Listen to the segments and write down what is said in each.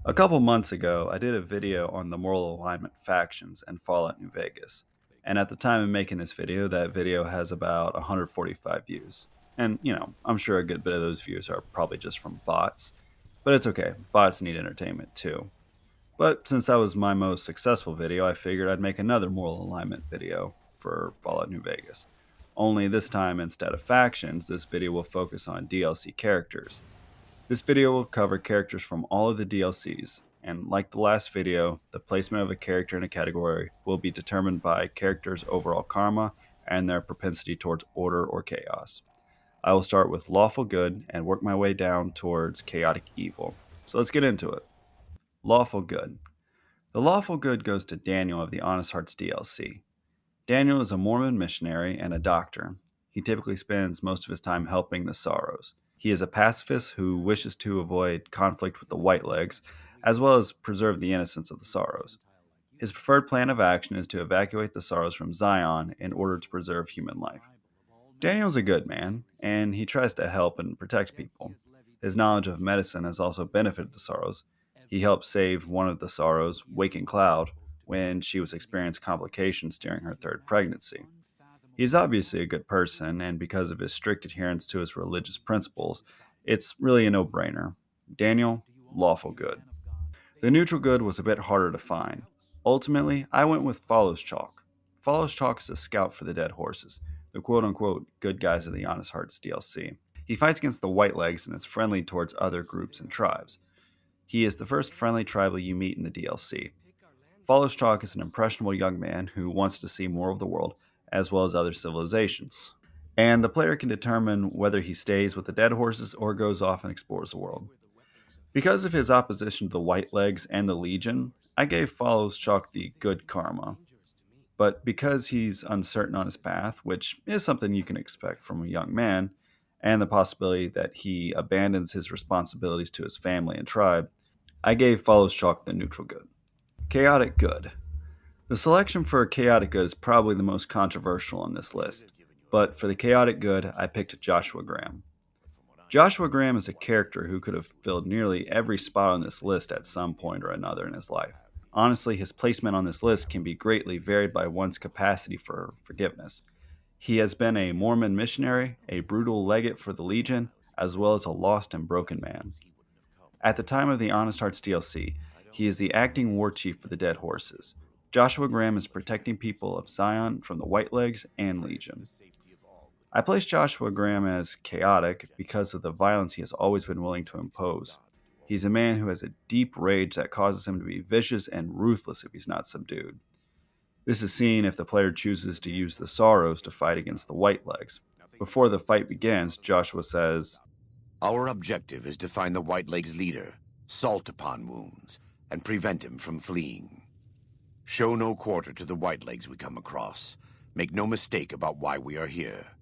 A couple months ago, I did a video on the moral alignment factions and Fallout New Vegas. And at the time of making this video, that video has about 145 views. And, I'm sure a good bit of those views are probably just from bots. But it's okay, bots need entertainment too. But since that was my most successful video, I figured I'd make another moral alignment video for Fallout New Vegas. Only this time, instead of factions, this video will focus on DLC characters. This video will cover characters from all of the DLCs, and like the last video, the placement of a character in a category will be determined by characters' overall karma and their propensity towards order or chaos. I will start with lawful good and work my way down towards chaotic evil. So let's get into it. Lawful good. The lawful good goes to Daniel of the Honest Hearts DLC. Daniel is a Mormon missionary and a doctor. He typically spends most of his time helping the Sorrows. He is a pacifist who wishes to avoid conflict with the Whitelegs, as well as preserve the innocence of the Sorrows. His preferred plan of action is to evacuate the Sorrows from Zion in order to preserve human life. Daniel's a good man, and he tries to help and protect people. His knowledge of medicine has also benefited the Sorrows. He helped save one of the Sorrows, Waking Cloud, when she was experiencing complications during her third pregnancy. He is obviously a good person, and because of his strict adherence to his religious principles, it's really a no-brainer. Daniel, lawful good. The neutral good was a bit harder to find. Ultimately, I went with Follows Chalk. Follows Chalk is a scout for the Dead Horses, the quote-unquote good guys of the Honest Hearts DLC. He fights against the Whitelegs and is friendly towards other groups and tribes. He is the first friendly tribal you meet in the DLC. Follows Chalk is an impressionable young man who wants to see more of the world, as well as other civilizations. And the player can determine whether he stays with the Dead Horses or goes off and explores the world. Because of his opposition to the Whitelegs and the Legion, I gave Follows Chalk the good karma. But because he's uncertain on his path, which is something you can expect from a young man, and the possibility that he abandons his responsibilities to his family and tribe, I gave Follows Chalk the neutral good. Chaotic good. The selection for chaotic good is probably the most controversial on this list, but for the chaotic good, I picked Joshua Graham. Joshua Graham is a character who could have filled nearly every spot on this list at some point or another in his life. Honestly, his placement on this list can be greatly varied by one's capacity for forgiveness. He has been a Mormon missionary, a brutal legate for the Legion, as well as a lost and broken man. At the time of the Honest Hearts DLC, he is the acting war chief for the Dead Horses. Joshua Graham is protecting people of Zion from the Whitelegs and Legion. I placed Joshua Graham as chaotic because of the violence he has always been willing to impose. He's a man who has a deep rage that causes him to be vicious and ruthless if he's not subdued. This is seen if the player chooses to use the Sorrows to fight against the Whitelegs. Before the fight begins, Joshua says, Our objective is to find the Whitelegs' leader, Salt Upon Wounds, and prevent him from fleeing. Show no quarter to the Whitelegs we come across. Make no mistake about why we are here.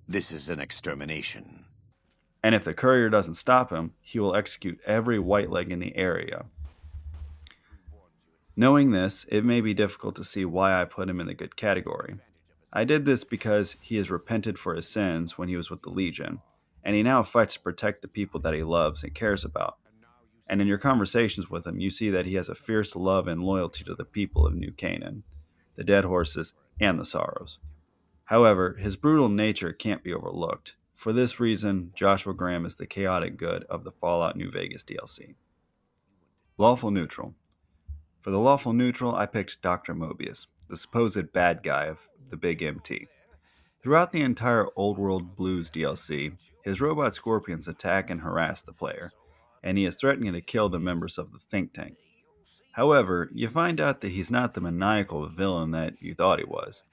This is an extermination. And if the courier doesn't stop him, he will execute every Whiteleg in the area. Knowing this, it may be difficult to see why I put him in the good category. I did this because he has repented for his sins when he was with the Legion, and he now fights to protect the people that he loves and cares about. And in your conversations with him, you see that he has a fierce love and loyalty to the people of New Canaan, the Dead Horses, and the Sorrows. However, his brutal nature can't be overlooked. For this reason, Joshua Graham is the chaotic good of the Fallout New Vegas DLC. Lawful Neutral. For the Lawful Neutral, I picked Dr. Mobius, the supposed bad guy of the Big MT. Throughout the entire Old World Blues DLC, his robot scorpions attack and harass the player, and he is threatening to kill the members of the think tank. However, you find out that he's not the maniacal villain that you thought he was.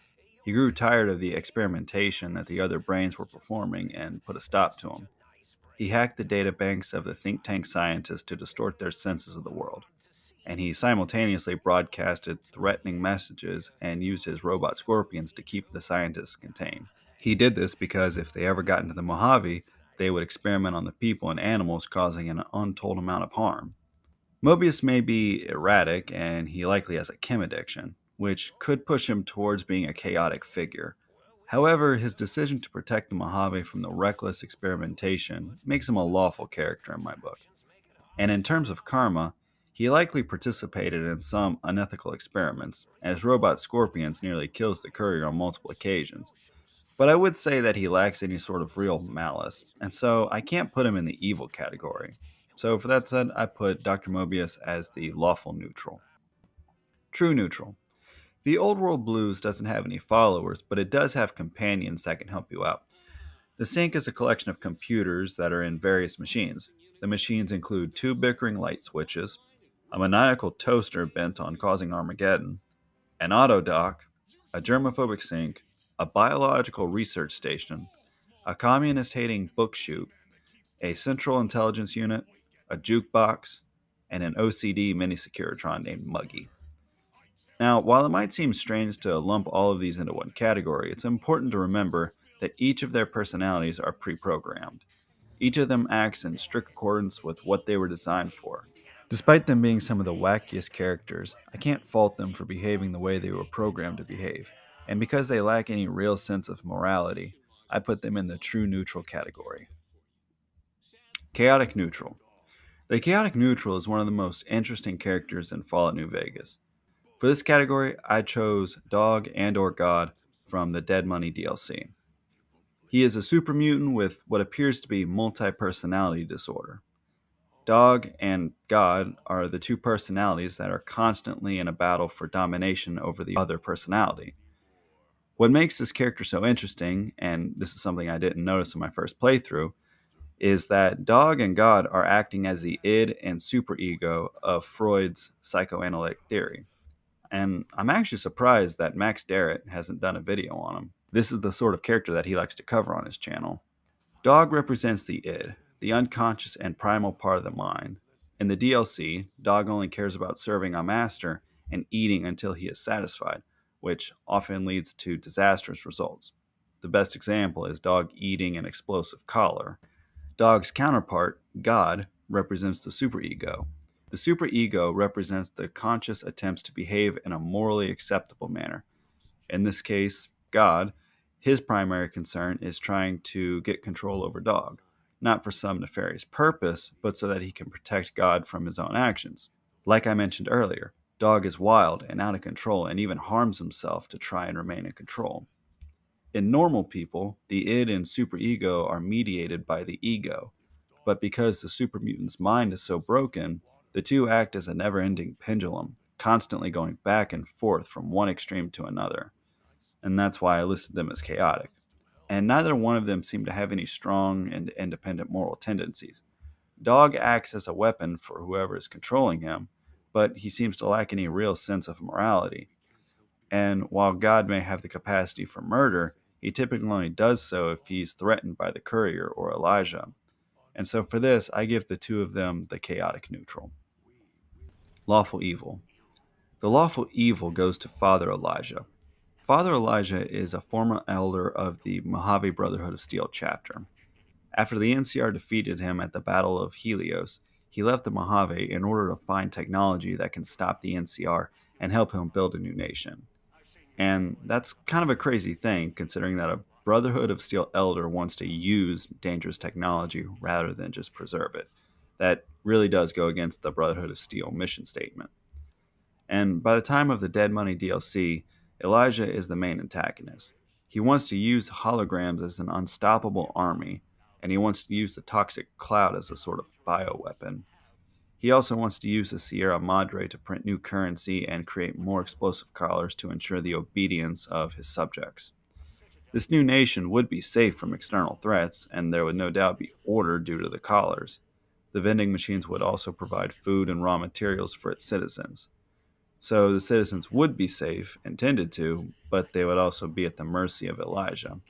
He grew tired of the experimentation that the other brains were performing and put a stop to him. He hacked the data banks of the think tank scientists to distort their senses of the world, and he simultaneously broadcasted threatening messages and used his robot scorpions to keep the scientists contained. He did this because if they ever got into the Mojave, they would experiment on the people and animals, causing an untold amount of harm. Mobius may be erratic, and he likely has a chem addiction, which could push him towards being a chaotic figure. However, his decision to protect the Mojave from the reckless experimentation makes him a lawful character in my book. And in terms of karma, He likely participated in some unethical experiments, as robot scorpions nearly kills the courier on multiple occasions. But I would say that he lacks any sort of real malice, and so I can't put him in the evil category. So for that said, I put Dr. Mobius as the lawful neutral. True neutral. The Old World Blues doesn't have any followers, but it does have companions that can help you out. The sink is a collection of computers that are in various machines. The machines include two bickering light switches, a maniacal toaster bent on causing Armageddon, an auto dock, a germophobic sink, a biological research station, a communist hating book chute, a central intelligence unit, a jukebox, and an OCD mini Securitron named Muggy. Now, while it might seem strange to lump all of these into one category, it's important to remember that each of their personalities are pre programmed. Each of them acts in strict accordance with what they were designed for. Despite them being some of the wackiest characters, I can't fault them for behaving the way they were programmed to behave. And because they lack any real sense of morality, I put them in the true neutral category. Chaotic neutral. The chaotic neutral is one of the most interesting characters in Fallout New Vegas. For this category, I chose Dog and or God from the Dead Money DLC. He is a super mutant with what appears to be multi-personality disorder. Dog and God are the two personalities that are constantly in a battle for domination over the other personality. What makes this character so interesting, and this is something I didn't notice in my first playthrough, is that Dog and God are acting as the id and superego of Freud's psychoanalytic theory. And I'm actually surprised that Max Darrett hasn't done a video on him. This is the sort of character that he likes to cover on his channel. Dog represents the id, the unconscious and primal part of the mind. In the DLC, Dog only cares about serving a master and eating until he is satisfied, which often leads to disastrous results. The best example is Dog eating an explosive collar. Dog's counterpart, God, represents the superego. The superego represents the conscious attempts to behave in a morally acceptable manner. In this case, God, his primary concern is trying to get control over Dog, not for some nefarious purpose, but so that he can protect God from his own actions. Like I mentioned earlier, Dog is wild and out of control and even harms himself to try and remain in control. In normal people, the id and superego are mediated by the ego, but because the supermutant's mind is so broken, the two act as a never ending pendulum, constantly going back and forth from one extreme to another. And that's why I listed them as chaotic. And neither one of them seem to have any strong and independent moral tendencies. Dog acts as a weapon for whoever is controlling him, but he seems to lack any real sense of morality. And while God may have the capacity for murder, he typically only does so if he's threatened by the courier or Elijah. And so for this, I give the two of them the chaotic neutral. Lawful evil. The lawful evil goes to Father Elijah. Father Elijah is a former elder of the Mojave Brotherhood of Steel chapter. After the NCR defeated him at the Battle of Helios, he left the Mojave in order to find technology that can stop the NCR and help him build a new nation. And that's kind of a crazy thing, considering that a Brotherhood of Steel elder wants to use dangerous technology rather than just preserve it. That really does go against the Brotherhood of Steel mission statement. And by the time of the Dead Money DLC, Elijah is the main antagonist. He wants to use holograms as an unstoppable army, and he wants to use the toxic cloud as a sort of bioweapon. He also wants to use the Sierra Madre to print new currency and create more explosive collars to ensure the obedience of his subjects. This new nation would be safe from external threats, and there would no doubt be order due to the collars. The vending machines would also provide food and raw materials for its citizens. So the citizens would be safe, intended to, but they would also be at the mercy of Elijah.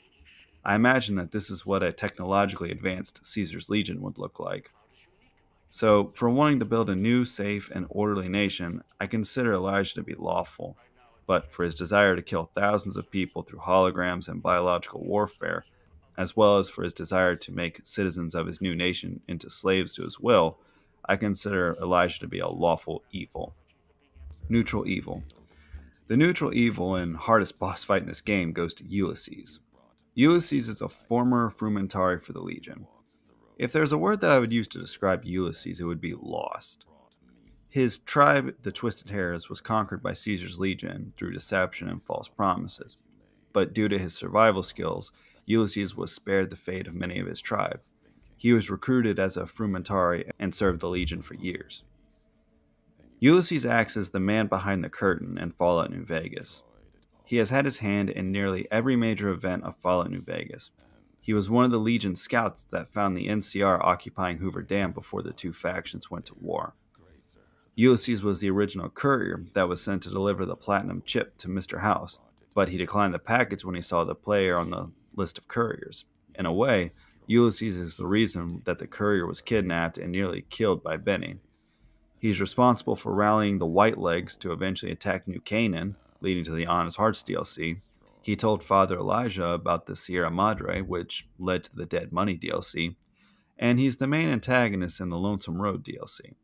I imagine that this is what a technologically advanced Caesar's Legion would look like. So, for wanting to build a new, safe, and orderly nation, I consider Elijah to be lawful. But for his desire to kill thousands of people through holograms and biological warfare, as well as for his desire to make citizens of his new nation into slaves to his will, I consider Elijah to be a lawful evil. Neutral evil. The neutral evil and hardest boss fight in this game goes to Ulysses. Ulysses is a former frumentari for the Legion. If there's a word that I would use to describe Ulysses, it would be lost. His tribe, the Twisted Hares, was conquered by Caesar's legion through deception and false promises. But due to his survival skills, Ulysses was spared the fate of many of his tribe. He was recruited as a frumentari and served the legion for years. Ulysses acts as the man behind the curtain in Fallout New Vegas. He has had his hand in nearly every major event of Fallout New Vegas. He was one of the Legion scouts that found the NCR occupying Hoover Dam before the two factions went to war. Ulysses was the original courier that was sent to deliver the platinum chip to Mr. House, but he declined the package when he saw the player on the list of couriers. In a way, Ulysses is the reason that the courier was kidnapped and nearly killed by Benny. He's responsible for rallying the Whitelegs to eventually attack New Canaan, leading to the Honest Hearts DLC. He told Father Elijah about the Sierra Madre, which led to the Dead Money DLC, and he's the main antagonist in the Lonesome Road DLC.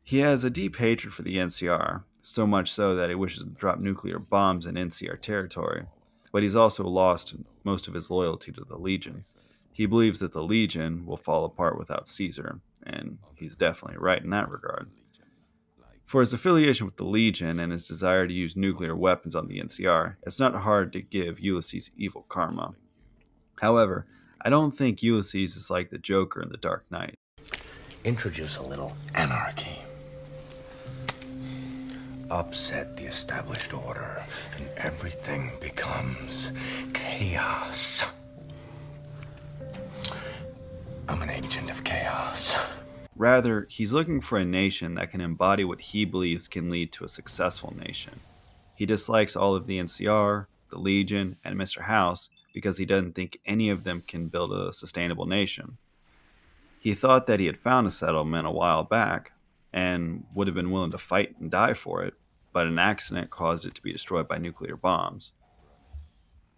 He has a deep hatred for the NCR, so much so that he wishes to drop nuclear bombs in NCR territory, but he's also lost most of his loyalty to the Legion. He believes that the Legion will fall apart without Caesar, and he's definitely right in that regard. For his affiliation with the Legion and his desire to use nuclear weapons on the NCR, it's not hard to give Ulysses evil karma. However, I don't think Ulysses is like the Joker in The Dark Knight. Introduce a little anarchy. Upset the established order, and everything becomes chaos. I'm an agent of chaos. Rather, he's looking for a nation that can embody what he believes can lead to a successful nation. He dislikes all of the NCR, the Legion, and Mr. House because he doesn't think any of them can build a sustainable nation. He thought that he had found a settlement a while back and would have been willing to fight and die for it, but an accident caused it to be destroyed by nuclear bombs.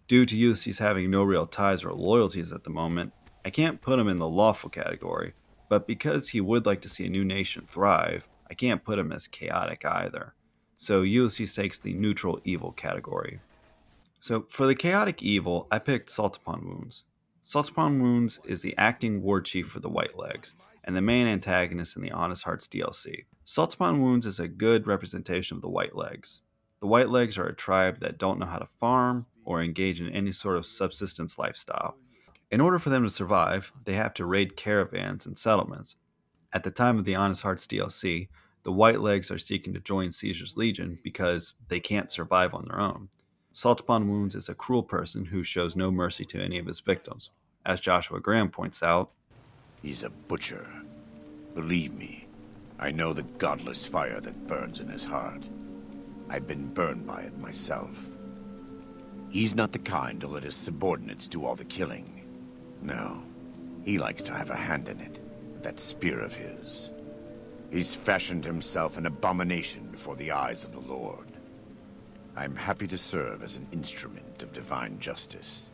Due to Ulysses having no real ties or loyalties at the moment, I can't put him in the lawful category, but because he would like to see a new nation thrive, I can't put him as chaotic either. So Ulysses takes the neutral evil category. So for the chaotic evil, I picked Salt Upon Wounds. Salt Upon Wounds is the acting war chief for the Whitelegs, and the main antagonist in the Honest Hearts DLC. Salt Upon Wounds is a good representation of the Whitelegs. The Whitelegs are a tribe that don't know how to farm or engage in any sort of subsistence lifestyle. In order for them to survive, they have to raid caravans and settlements. At the time of the Honest Hearts DLC, the Whitelegs are seeking to join Caesar's Legion because they can't survive on their own. Salt Upon Wounds is a cruel person who shows no mercy to any of his victims. As Joshua Graham points out, He's a butcher. Believe me, I know the godless fire that burns in his heart. I've been burned by it myself. He's not the kind to let his subordinates do all the killing. No, he likes to have a hand in it, with that spear of his. He's fashioned himself an abomination before the eyes of the Lord. I'm happy to serve as an instrument of divine justice.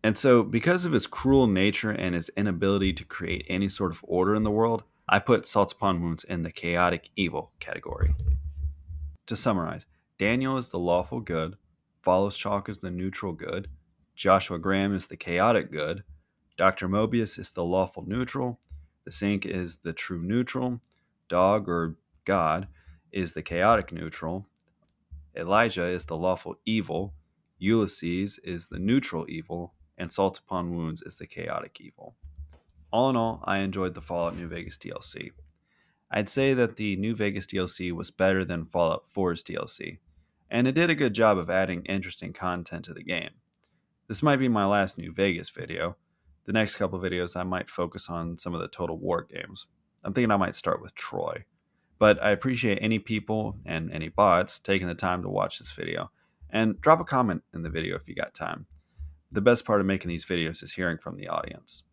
and so because of his cruel nature and his inability to create any sort of order in the world, I put Salt Upon Wounds in the chaotic evil category. To summarize, Daniel is the lawful good, Follows Chalk is the neutral good, Joshua Graham is the chaotic good, Dr. Mobius is the lawful neutral, the Sink is the true neutral, Dog or God is the chaotic neutral, Elijah is the lawful evil, Ulysses is the neutral evil, and Salt Upon Wounds is the chaotic evil. All in all, I enjoyed the Fallout New Vegas DLC. I'd say that the New Vegas DLC was better than Fallout 4's DLC, and it did a good job of adding interesting content to the game. This might be my last New Vegas video. The next couple videos I might focus on some of the Total War games. I'm thinking I might start with Troy. But I appreciate any people and any bots taking the time to watch this video. And drop a comment in the video if you got time. The best part of making these videos is hearing from the audience.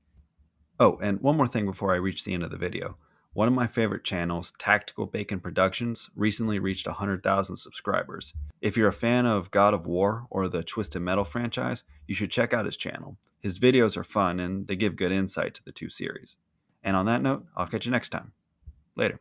Oh, and one more thing before I reach the end of the video. One of my favorite channels, Tactical Bacon Productions, recently reached 100,000 subscribers. If you're a fan of God of War or the Twisted Metal franchise, you should check out his channel. His videos are fun and they give good insight to the two series. And on that note, I'll catch you next time. Later.